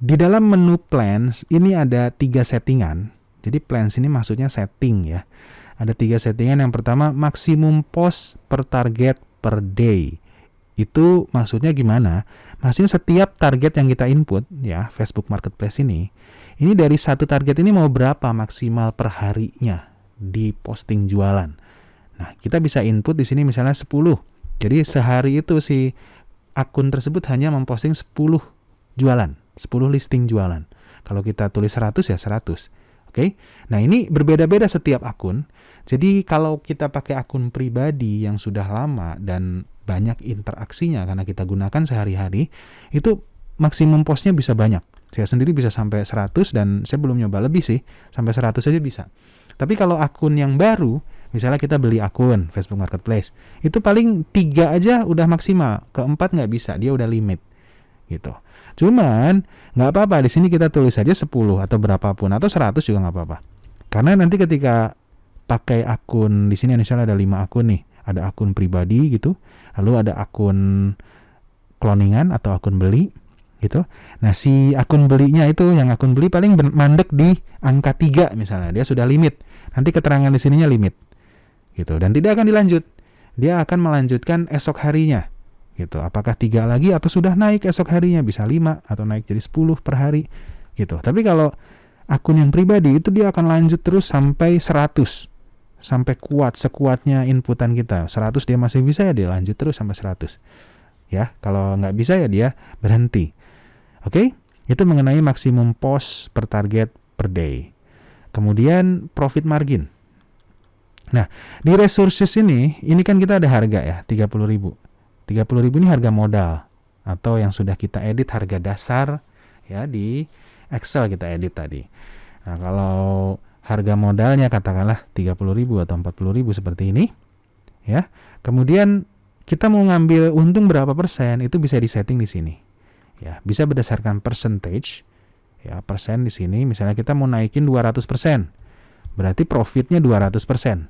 Di dalam menu plans ini ada 3 settingan. Jadi plans ini maksudnya setting ya. Ada 3 settingan. Yang pertama, maksimum post per target per day. Itu maksudnya gimana? Maksudnya setiap target yang kita input ya, Facebook Marketplace ini dari satu target ini mau berapa maksimal per harinya di posting jualan. Nah, kita bisa input di sini misalnya 10. Jadi sehari itu si akun tersebut hanya memposting 10 jualan, 10 listing jualan. Kalau kita tulis 100 ya 100. Oke. Nah, ini berbeda-beda setiap akun. Jadi kalau kita pakai akun pribadi yang sudah lama dan banyak interaksinya karena kita gunakan sehari-hari, itu maksimum postnya bisa banyak. Saya sendiri bisa sampai 100 dan saya belum nyoba lebih sih, sampai 100 aja bisa. Tapi kalau akun yang baru, misalnya kita beli akun Facebook Marketplace, itu paling 3 aja udah maksimal, keempat nggak bisa, dia udah limit gitu. Cuman nggak apa-apa, di sini kita tulis aja 10 atau berapapun, atau 100 juga nggak apa-apa. Karena nanti ketika pakai akun, di sini misalnya ada 5 akun nih, ada akun pribadi gitu, lalu ada akun cloningan atau akun beli gitu. Nah, si akun belinya itu, yang akun beli paling mandek di angka 3 misalnya, dia sudah limit. Nanti keterangan di sininya limit gitu, dan tidak akan dilanjut. Dia akan melanjutkan esok harinya gitu. Apakah 3 lagi atau sudah naik esok harinya, bisa 5 atau naik jadi 10 per hari gitu. Tapi kalau akun yang pribadi itu dia akan lanjut terus sampai 100. Sampai sekuatnya inputan kita. 100 dia masih bisa ya dia lanjut terus sampai 100. Ya, kalau nggak bisa ya dia berhenti. Oke? Itu mengenai maksimum post per target per day. Kemudian profit margin. Nah, di resources ini kan kita ada harga ya, 30.000. 30.000 ini harga modal atau yang sudah kita edit harga dasar ya, di Excel kita edit tadi. Nah, kalau harga modalnya katakanlah 30.000 atau 40.000 seperti ini ya. Kemudian kita mau ngambil untung berapa persen, itu bisa disetting di sini. Ya, bisa berdasarkan percentage ya, persen di sini. Misalnya kita mau naikin 200%. Berarti profitnya 200%.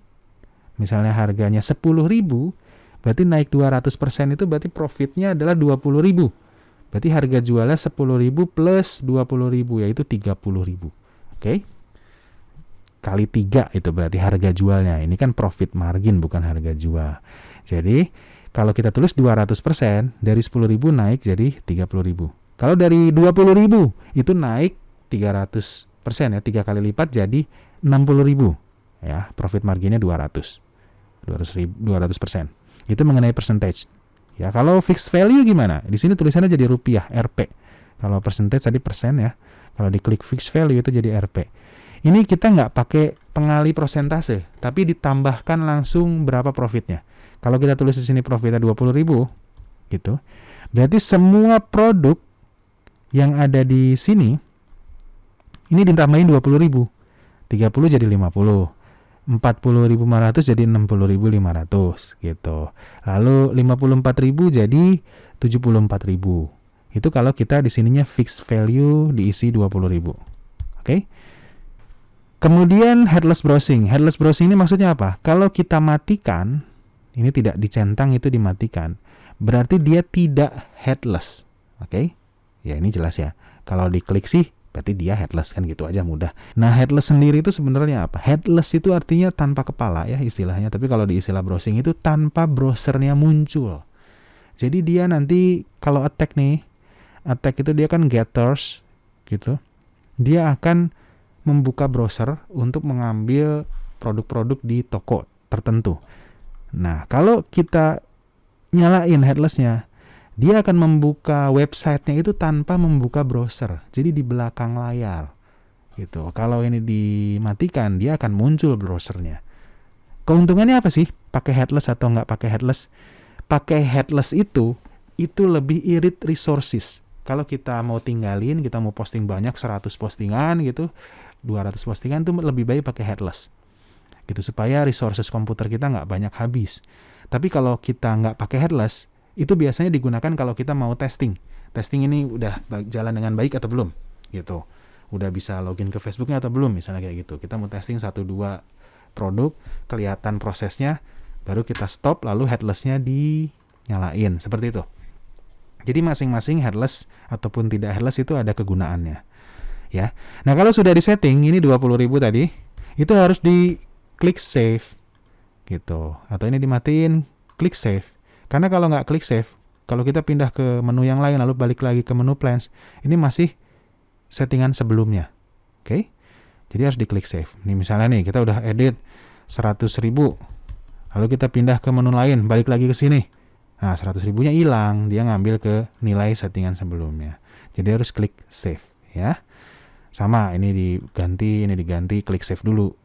Misalnya harganya 10.000, berarti naik 200% itu berarti profitnya adalah 20.000. Berarti harga jualnya 10.000 plus 20.000 yaitu 30.000. Oke? Kali 3 itu berarti harga jualnya. Ini kan profit margin bukan harga jual. Jadi kalau kita tulis 200%, dari 10.000 naik jadi 30.000. Kalau dari 20.000 itu naik 300% ya, 3 kali lipat jadi 60.000. Ya, profit marginnya 200%. Itu mengenai percentage. Ya, kalau fixed value gimana? Di sini tulisannya jadi rupiah, Rp. Kalau percentage tadi persen ya. Kalau diklik fixed value itu jadi Rp. Ini kita nggak pakai pengali persentase, tapi ditambahkan langsung berapa profitnya. Kalau kita tulis di sini profitnya 20.000 gitu. Berarti semua produk yang ada di sini ini ditambahin 20.000. 30 jadi 50. 40.500 jadi 60.500 gitu. Lalu 54.000 jadi 74.000. Itu kalau kita di sininya fixed value diisi 20.000. Oke? Kemudian headless browsing. Headless browsing ini maksudnya apa? Kalau kita matikan, ini tidak dicentang, itu dimatikan, berarti dia tidak headless. Oke? Ya, ini jelas ya. Kalau diklik sih berarti dia headless, kan gitu aja, mudah. Nah, headless sendiri itu sebenarnya apa? Headless itu artinya tanpa kepala ya istilahnya, tapi kalau di istilah browsing itu tanpa browsernya muncul. Jadi dia nanti kalau attack itu dia kan getters gitu. Dia akan membuka browser untuk mengambil produk-produk di toko tertentu. Nah, kalau kita nyalain headless-nya, dia akan membuka website-nya itu tanpa membuka browser. Jadi di belakang layar. Gitu. Kalau ini dimatikan, dia akan muncul browsernya. Keuntungannya apa sih? Pakai headless atau nggak pakai headless? Pakai headless itu lebih irit resources. Kalau kita mau tinggalin, kita mau posting banyak, 100 postingan gitu, 200 postingan, itu lebih baik pakai headless. Gitu, supaya resources komputer kita nggak banyak habis. Tapi kalau kita nggak pakai headless, itu biasanya digunakan kalau kita mau testing. Testing ini udah jalan dengan baik atau belum gitu. Udah bisa login ke Facebooknya atau belum, misalnya kayak gitu. Kita mau testing 1-2 produk, kelihatan prosesnya, baru kita stop, lalu headless-nya dinyalain, seperti itu. Jadi masing-masing headless ataupun tidak headless itu ada kegunaannya. Ya. Nah, kalau sudah di setting ini 20.000 tadi, itu harus di klik save gitu. Atau ini dimatiin, klik save. Karena kalau nggak klik save, kalau kita pindah ke menu yang lain lalu balik lagi ke menu plans, ini masih settingan sebelumnya. Oke. Jadi harus diklik save. Nih misalnya nih kita udah edit 100.000. Lalu kita pindah ke menu lain, balik lagi ke sini. Nah, 100.000-nya hilang, dia ngambil ke nilai settingan sebelumnya. Jadi harus klik save ya. Sama, ini diganti, klik save dulu.